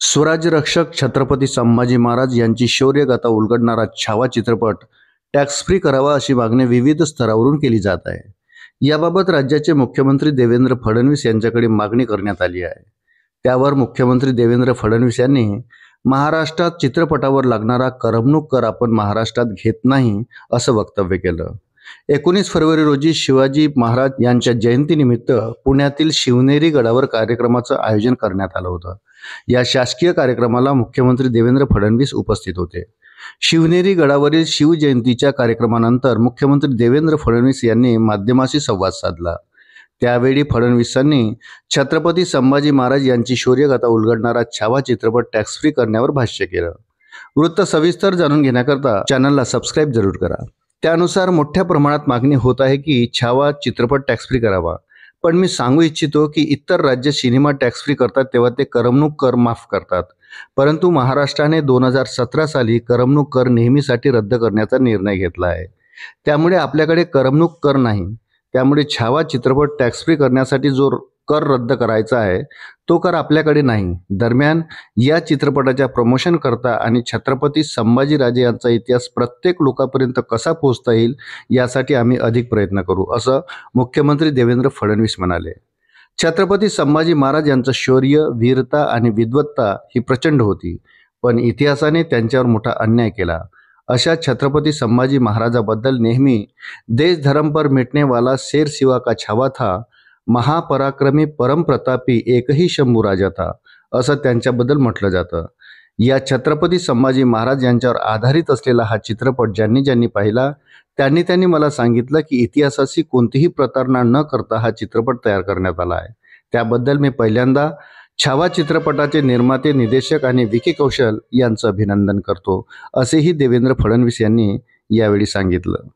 स्वराज्य रक्षक छत्रपती संभाजी महाराज यांची शौर्यगाथा उलगडणारा छावा चित्रपट टॅक्स फ्री करावा अशी मागणी विविध स्तरावरून केली जात आहे। याबाबत राज्याचे मुख्यमंत्री देवेंद्र फडणवीस यांच्याकडे मागणी करण्यात आली आहे। त्यावर मुख्यमंत्री देवेंद्र फडणवीस यांनी महाराष्ट्रात चित्रपटावर लागणारा करमणूक कर आपण महाराष्ट्रात घेत नाही असं वक्तव्य केलं। 19 फरवरी रोजी शिवाजी महाराज यांच्या जयंतीनिमित्त पुण्यातील शिवनेरी गडावर कार्यक्रमाचं आयोजन करण्यात आलं होतं। या शासकीय कार्यक्रमाला मुख्यमंत्री देवेंद्र फडणवीस उपस्थित होते। शिवनेरी गडावरील शिवजयंतीच्या कार्यक्रमानंतर मुख्यमंत्री देवेंद्र फडणवीस यांनी माध्यमांशी संवाद साधला। त्यावेळी फडणवीसांनी छत्रपती संभाजी महाराज यांची शौर्यगाथा उलगडणारा छावा चित्रपट टॅक्स फ्री करण्यावर भाष्य केलं। वृत्त सविस्तर जाणून घेण्याकरता चॅनलला सबस्क्राईब जरूर करा। त्यानुसार मोठ्या प्रमाणात मागणी होत आहे की छावा चित्रपट टॅक्स फ्री करावा, पण मी सांगू इच्छितो की इतर राज्य सिनेमा टॅक्स फ्री करतात तेव्हा ते करमणूक कर माफ करतात, परंतु महाराष्ट्राने 2017 साली करमणूक कर नेहमीसाठी रद्द करण्याचा निर्णय घेतला आहे। त्यामुळे आपल्याकडे करमणूक कर नाही। त्यामुळे छावा चित्रपट टॅक्स फ्री करण्यासाठी जो कर रद्द करायचा आहे तो कर आपल्याकडे नाही। दरम्यान या चित्रपटाच्या प्रमोशन करता आणि छत्रपती संभाजीराजे यांचा इतिहास प्रत्येक लोकांपर्यंत कसा पोहोचता येईल यासाठी आम्ही अधिक प्रयत्न करू, असं मुख्यमंत्री देवेंद्र फडणवीस म्हणाले। छत्रपती संभाजी महाराज यांचं शौर्य, वीरता आणि विद्वत्ता ही प्रचंड होती, पण इतिहासाने त्यांच्यावर मोठा अन्याय केला। अशा छत्रपती संभाजी महाराजाबद्दल नेहमी देश धर्म पर मिटने वाला शेर शिवा का छावा था, महापराक्रमी परमप्रतापी एकही शंभू राजा था, असं त्यांच्याबद्दल म्हटलं जातं। या छत्रपती संभाजी महाराज यांच्यावर आधारित असलेला हा चित्रपट ज्यांनी पाहिला त्यांनी मला सांगितलं की इतिहासाची कोणतीही प्रतारणा न करता हा चित्रपट तयार करण्यात आला आहे। त्याबद्दल मी पहिल्यांदा छावा चित्रपटाचे निर्माते, निर्देशक आणि विकी कौशल यांचं अभिनंदन करतो, असेही देवेंद्र फडणवीस यांनी यावेळी सांगितलं।